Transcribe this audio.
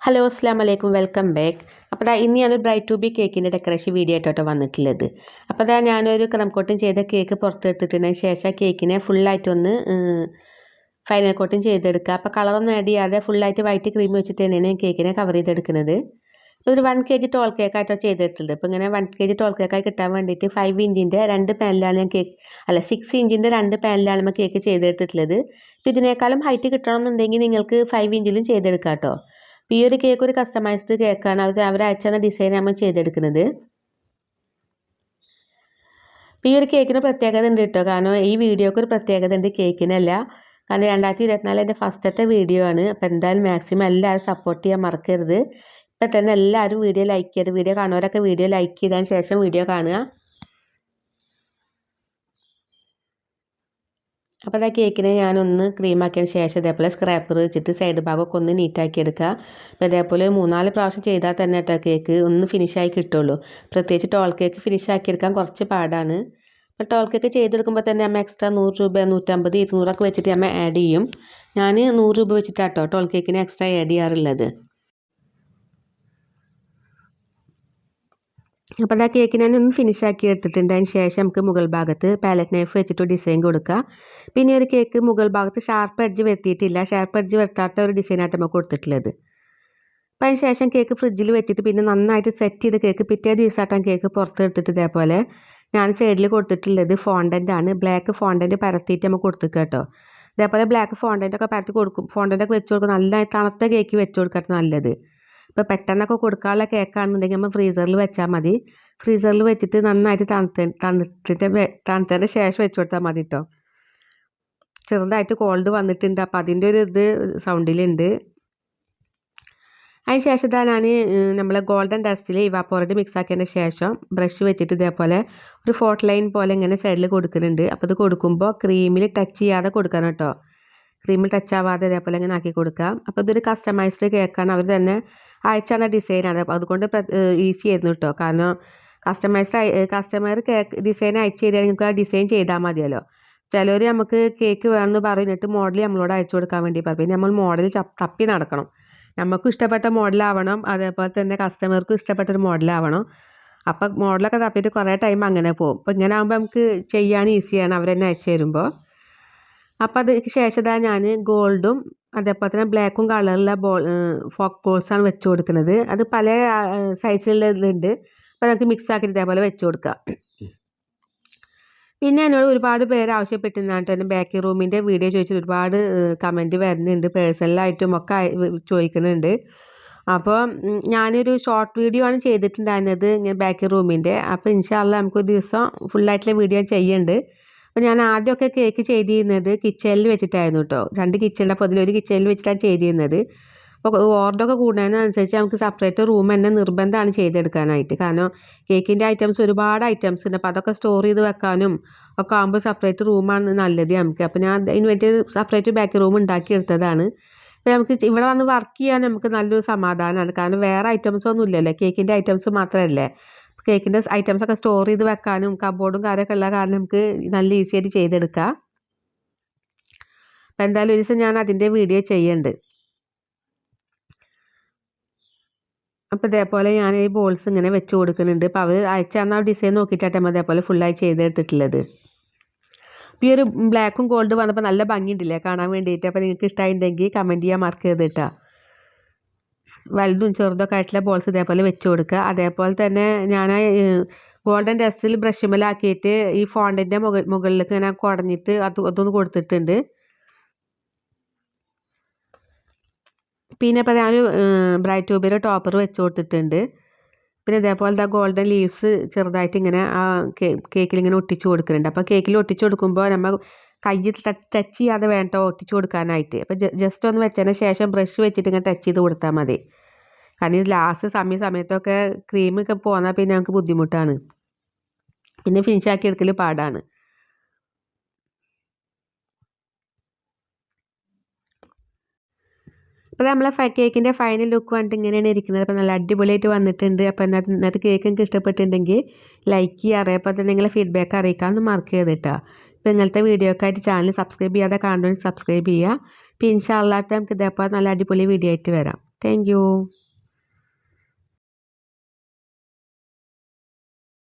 Hello അസ്സലാമു അലൈക്കും welcome back. അപ്പോൾ ദാ ഇന്ന് ഞാനൊരു ബ്രൈറ്റ് ടു ബി കേക്കിൻ്റെ ഡെക്കറേഷൻ വീഡിയോ ആയിട്ടോ വന്നിട്ടുള്ളത്. അപ്പോൾ ദാ ഞാനൊരു ക്രം കോട്ടിങ് ചെയ്ത കേക്ക് പുറത്തെടുത്തിട്ടതിന് ശേഷം കേക്കിനെ ഫുള്ളായിട്ടൊന്ന് ഫൈനൽ കോട്ടിങ് ചെയ്തെടുക്കുക. അപ്പോൾ കളറൊന്നും ആഡ് ചെയ്യാതെ ഫുള്ളായിട്ട് വൈറ്റ് ക്രീം വെച്ചിട്ട് തന്നെയാണ് കേക്കിനെ കവർ ചെയ്തെടുക്കുന്നത്. ഒരു 1 kg ടോൾ കേക്കായിട്ടോ ചെയ്തിട്ടുള്ളത്. അപ്പോൾ ഇങ്ങനെ 1 kg ടോൾ കേക്കായി കിട്ടാൻ വേണ്ടിയിട്ട് 5 ഇഞ്ചിൻ്റെ 2 പാനിലാണ് ഞാൻ കേക്ക് 6 ഇഞ്ചിൻ്റെ 2 പാനിലാണ് നമ്മൾ കേക്ക് ചെയ്തെടുത്തിട്ടുള്ളത്. അപ്പോൾ ഇതിനേക്കാളും ഹൈറ്റ് കിട്ടണമെന്നുണ്ടെങ്കിൽ നിങ്ങൾക്ക് 5 ഇഞ്ചിലും ചെയ്തെടുക്കാം കേട്ടോ. ഈ ഒരു കേക്ക് ഒരു കസ്റ്റമൈസ്ഡ് കേക്കാണ്. അവർ അയച്ച ഡിസൈൻ നമ്മൾ ചെയ്തെടുക്കുന്നത്. ഈ ഒരു കേക്കിന് പ്രത്യേകത ഉണ്ട് കേട്ടോ. കാരണം ഈ വീഡിയോക്ക് ഒരു പ്രത്യേകത ഉണ്ട്, കേക്കിനല്ല. കാരണം 2024 എൻ്റെ ഫസ്റ്റത്തെ വീഡിയോ ആണ്. അപ്പോൾ എന്തായാലും മാക്സിമം എല്ലാവരും സപ്പോർട്ട് ചെയ്യാൻ മറക്കരുത്. ഇപ്പം തന്നെ എല്ലാവരും വീഡിയോ ലൈക്ക് ചെയ്ത്, വീഡിയോ കാണുന്നവരൊക്കെ വീഡിയോ ലൈക്ക് ചെയ്തതിന് ശേഷം വീഡിയോ കാണുക. അപ്പോൾ അതാ കേക്കിനെ ഞാനൊന്ന് ക്രീമാക്കിയതിന് ശേഷം ഇതേപോലെ സ്ക്രാപ്പർ വെച്ചിട്ട് സൈഡ് ഭാഗമൊക്കെ ഒന്ന് നീറ്റാക്കി എടുക്കുക. അപ്പോൾ ഇതേപോലെ 3-4 പ്രാവശ്യം ചെയ്താൽ തന്നെ കേട്ടോ കേക്ക് ഒന്ന് ഫിനിഷായി കിട്ടുള്ളൂ. പ്രത്യേകിച്ച് ടോൾ കേക്ക് ഫിനിഷാക്കി എടുക്കാൻ കുറച്ച് പാടാണ്. അപ്പോൾ ടോൾ കേക്ക് ചെയ്തെടുക്കുമ്പോൾ തന്നെ നമ്മൾ എക്സ്ട്രാ 100 രൂപ 150 200 വെച്ചിട്ട് നമ്മൾ ആഡ് ചെയ്യും. ഞാൻ 100 രൂപ വെച്ചിട്ടാട്ടോ ടോൾ കേക്കിന് എക്സ്ട്രാ ആഡ് ചെയ്യാറുള്ളത്. അപ്പോൾ അതാ കേക്ക് ഞാനൊന്ന് ഫിനിഷാക്കി എടുത്തിട്ടുണ്ട്. അതിന് ശേഷം നമുക്ക് മുകൾ ഭാഗത്ത് പാലറ്റ് നൈഫ് വെച്ചിട്ട് ഡിസൈൻ കൊടുക്കുക. പിന്നെ ഒരു കേക്ക് മുകൾ ഭാഗത്ത് ഷാർപ്പ് എഡ്ജ് വരുത്തിയിട്ടില്ല, ഷാർപ്പ് എഡ്ജ് വരുത്താത്ത ഒരു ഡിസൈനായിട്ട് നമുക്ക് കൊടുത്തിട്ടുള്ളത്. അപ്പോൾ അതിന് ശേഷം കേക്ക് ഫ്രിഡ്ജിൽ വെച്ചിട്ട് പിന്നെ നന്നായിട്ട് സെറ്റ് ചെയ്ത് കേക്ക് പിറ്റേ ദിവസമായിട്ടാണ് കേക്ക് പുറത്തെടുത്തിട്ട് ഇതേപോലെ ഞാൻ സൈഡിൽ കൊടുത്തിട്ടുള്ളത് ഫോണ്ടൻ്റ് ആണ്. ബ്ലാക്ക് ഫോണ്ടൻ്റ് പരത്തിയിട്ട് നമുക്ക് കൊടുത്തിട്ട് കേട്ടോ. ഇതേപോലെ ബ്ലാക്ക് ഫോണ്ടൻ്റൊക്കെ പരത്തി കൊടുക്കും. ഫോണ്ടൻ്റൊക്കെ വെച്ച് കൊടുക്കും. നല്ല തണുത്ത കേക്ക് വെച്ച് കൊടുക്കട്ടെ നല്ലത്. ഇപ്പോൾ പെട്ടെന്നൊക്കെ കൊടുക്കാനുള്ള കേക്കാണെന്നുണ്ടെങ്കിൽ നമ്മൾ ഫ്രീസറിൽ വെച്ചാൽ മതി. ഫ്രീസറിൽ വെച്ചിട്ട് നന്നായിട്ട് തണുത്തതിന് ശേഷം വെച്ച് കൊടുത്താൽ മതി കേട്ടോ. ചെറുതായിട്ട് കോൾഡ് വന്നിട്ടുണ്ട്, അപ്പോൾ അതിൻ്റെ ഒരു ഇത് സൗണ്ടിലുണ്ട്. അതിന് ശേഷം ഇതാ ഞാൻ നമ്മളെ ഗോൾഡൻ ഡസ്റ്റിൽ ഇവാപ്പോറേറ്റ് മിക്സ് ആക്കിയതിന് ശേഷം ബ്രഷ് വെച്ചിട്ട് ഇതേപോലെ ഒരു ഫോർട്ട് ലൈൻ പോലെ ഇങ്ങനെ സൈഡിൽ കൊടുക്കുന്നുണ്ട്. അപ്പോൾ ഇത് കൊടുക്കുമ്പോൾ ക്രീമിൽ ടച്ച് ചെയ്യാതെ കൊടുക്കണം കേട്ടോ. ക്രീമിൽ ടച്ച് ആവാതെ ഇതേപോലെ ഇങ്ങനെ ആക്കി കൊടുക്കാം. അപ്പോൾ ഇതൊരു കസ്റ്റമൈസ്ഡ് കേക്കാണ്. അവർ തന്നെ അയച്ചു തന്ന ഡിസൈനാണ്. അപ്പോൾ അതുകൊണ്ട് ഈസി ആയിരുന്നു കേട്ടോ. കാരണം കസ്റ്റമർ കേക്ക് ഡിസൈൻ അയച്ചു തരികയാണെങ്കിൽ നിങ്ങൾക്ക് ആ ഡിസൈൻ ചെയ്താൽ മതിയല്ലോ. ചിലർ നമുക്ക് കേക്ക് വേണമെന്ന് പറഞ്ഞിട്ട് മോഡൽ നമ്മളോട് അയച്ചു കൊടുക്കാൻ വേണ്ടി പറയും. പിന്നെ നമ്മൾ മോഡൽ തപ്പി നടക്കണം. നമുക്കും ഇഷ്ടപ്പെട്ട മോഡലാവണം, അതേപോലെ തന്നെ കസ്റ്റമർക്കും ഇഷ്ടപ്പെട്ടൊരു മോഡലാവണം. അപ്പം മോഡലൊക്കെ തപ്പിയിട്ട് കുറേ ടൈം അങ്ങനെ പോകും. അപ്പോൾ ഇങ്ങനെ ആകുമ്പോൾ നമുക്ക് ചെയ്യാൻ ഈസിയാണ് അവർ തന്നെ അയച്ചു തരുമ്പോൾ. അപ്പോൾ അതിന് ശേഷം ഞാൻ ഗോൾഡും അതേപോലെ തന്നെ ബ്ലാക്കും കളറിലുള്ള ഫോക്ക് ബോൾസാണ് വെച്ച് കൊടുക്കുന്നത്. അത് പല സൈസിലുള്ളതുണ്ട്. അപ്പോൾ നമുക്ക് മിക്സ് ആക്കിയിട്ട് ഇതേപോലെ വെച്ച് കൊടുക്കാം. പിന്നെ എന്നോട് ഒരുപാട് പേര് ആവശ്യപ്പെട്ടിരുന്നാണ് തന്നെ ബേക്കിംഗ് റൂമിൻ്റെ വീഡിയോ ചോദിച്ചിട്ട് ഒരുപാട് കമൻറ്റ് വരുന്നുണ്ട്. പേഴ്സണലായിട്ടും ഒക്കെ ചോദിക്കുന്നുണ്ട്. അപ്പോൾ ഞാനൊരു ഷോർട്ട് വീഡിയോ ആണ് ചെയ്തിട്ടുണ്ടായിരുന്നത് ഇങ്ങനെ ബേക്കിംഗ് റൂമിൻ്റെ. അപ്പോൾ ഇൻഷാല്ലാ നമുക്കൊരു ദിവസം ഫുള്ളായിട്ടുള്ള വീഡിയോ ചെയ്യുന്നുണ്ട്. അപ്പോൾ ഞാൻ ആദ്യമൊക്കെ കേക്ക് ചെയ്തിരുന്നത് കിച്ചണിൽ വെച്ചിട്ടായിരുന്നു കേട്ടോ. 2 കിച്ചണിൻ്റെ അപ്പോൾ അതിലൊരു കിച്ചണിൽ വെച്ചിട്ടാണ് ചെയ്തിരുന്നത്. അപ്പോൾ ഓർഡറൊക്കെ കൂടുന്നതിനനുസരിച്ച് നമുക്ക് സെപ്പറേറ്റ് റൂം തന്നെ നിർബന്ധമാണ് ചെയ്തെടുക്കാനായിട്ട്. കാരണം കേക്കിൻ്റെ ഐറ്റംസ് ഒരുപാട് ഐറ്റംസ് ഉണ്ട്. അപ്പോൾ അതൊക്കെ സ്റ്റോർ ചെയ്ത് വെക്കാനും ഒക്കെ ആകുമ്പോൾ സെപ്പറേറ്റ് റൂമാണ് നല്ലത് നമുക്ക്. അപ്പോൾ ഞാൻ അതിന് വേണ്ടി സെപ്പറേറ്റ് ബേക്കിംഗ് റൂം ഉണ്ടാക്കിയെടുത്തതാണ്. അപ്പോൾ നമുക്ക് ഇവിടെ വന്ന് വർക്ക് ചെയ്യാൻ നമുക്ക് നല്ലൊരു സമാധാനമാണ്. കാരണം വേറെ ഐറ്റംസ് ഒന്നും ഇല്ലല്ലോ, കേക്കിൻ്റെ ഐറ്റംസ് മാത്രമല്ലേ. കേക്കിൻ്റെ ഐറ്റംസൊക്കെ സ്റ്റോർ ചെയ്ത് വെക്കാനും കബോർഡും കാര്യമൊക്കെ ഉള്ള കാരണം നമുക്ക് നല്ല ഈസി ആയിട്ട് ചെയ്തെടുക്കാം. അപ്പോൾ എന്തായാലും ഒരു ദിവസം ഞാൻ അതിൻ്റെ വീഡിയോ ചെയ്യുന്നുണ്ട്. അപ്പോൾ ഇതേപോലെ ഞാൻ ഈ ബോൾസ് ഇങ്ങനെ വെച്ച് കൊടുക്കുന്നുണ്ട്. അപ്പോൾ അവർ അയച്ചു തന്ന ഡിസൈൻ നോക്കിയിട്ടാണ് അതേപോലെ ഫുള്ളായി ചെയ്തെടുത്തിട്ടുള്ളത്. അപ്പോൾ ഈ ഒരു ബ്ലാക്കും ഗോൾഡ് വന്നപ്പോൾ നല്ല ഭംഗിയുണ്ടല്ലേ കാണാൻ വേണ്ടിയിട്ട്. അപ്പോൾ നിങ്ങൾക്ക് ഇഷ്ടമായിട്ടുണ്ടെങ്കിൽ കമൻറ്റ് ചെയ്യാൻ മറക്കരുത് കേട്ടോ. വലുതും ചെറുതൊക്കെ ആയിട്ടുള്ള ബോൾസ് ഇതേപോലെ വെച്ച് കൊടുക്കുക. അതേപോലെ തന്നെ ഞാൻ ഗോൾഡൻ ഡസ്റ്റിൽ ബ്രഷുമലാക്കിയിട്ട് ഈ ഫോണ്ടിൻ്റെ മുകളിലേക്ക് ഇങ്ങനെ കുടഞ്ഞിട്ട് അതൊന്ന് കൊടുത്തിട്ടുണ്ട്. പിന്നെ ഇപ്പോൾ ഞാൻ ബ്രൈറ്റ് ട്യൂബിൽ ടോപ്പർ വെച്ച് കൊടുത്തിട്ടുണ്ട്. പിന്നെ ഇതേപോലെ ഗോൾഡൻ ലീവ്സ് ചെറുതായിട്ട് ഇങ്ങനെ ആ കേക്കിൽ ഇങ്ങനെ ഒട്ടിച്ച് കൊടുക്കുന്നുണ്ട്. അപ്പോൾ കേക്കിൽ ഒട്ടിച്ച് കൊടുക്കുമ്പോൾ നമ്മൾ കയ്യിൽ ടച്ച് ചെയ്യാതെ വേണ്ട ഒട്ടിച്ച് കൊടുക്കാനായിട്ട്. അപ്പോൾ ജസ്റ്റ് ഒന്ന് വെച്ചതിന് ശേഷം ബ്രഷ് വെച്ചിട്ട് ഇങ്ങനെ ടച്ച് ചെയ്ത് കൊടുത്താൽ മതി. കാരണം ഈ ലാസ്റ്റ് സമയത്തൊക്കെ ക്രീമൊക്കെ പോന്നാൽ പിന്നെ നമുക്ക് ബുദ്ധിമുട്ടാണ്, പിന്നെ ഫിനിഷാക്കി എടുക്കൽ പാടാണ്. അപ്പോൾ നമ്മളെ കേക്കിൻ്റെ ഫൈനൽ ലുക്ക് വന്നിട്ട് ഇങ്ങനെയാണ് ഇരിക്കുന്നത്. അപ്പോൾ നല്ല അടിപൊളിയായിട്ട് വന്നിട്ടുണ്ട്. അപ്പോൾ ഇന്നത്തെ കേക്ക് നിങ്ങൾക്ക് ഇഷ്ടപ്പെട്ടിട്ടുണ്ടെങ്കിൽ ലൈക്ക് ചെയ്യുക. അതേപോലെ തന്നെ നിങ്ങളെ ഫീഡ്ബാക്ക് അറിയിക്കാമെന്ന് മറക്കരുത് കേട്ടോ. അപ്പോൾ ഇങ്ങനത്തെ വീഡിയോ ഒക്കെ ആയിട്ട് ചാനൽ സബ്സ്ക്രൈബ് ചെയ്യാതെ കാണുമെങ്കിൽ സബ്സ്ക്രൈബ് ചെയ്യുക. അപ്പോൾ ഇൻഷാ അല്ലാഹ് നമുക്ക് ഇതേപോലെ നല്ല അടിപൊളി വീഡിയോ ആയിട്ട് വരാം. താങ്ക്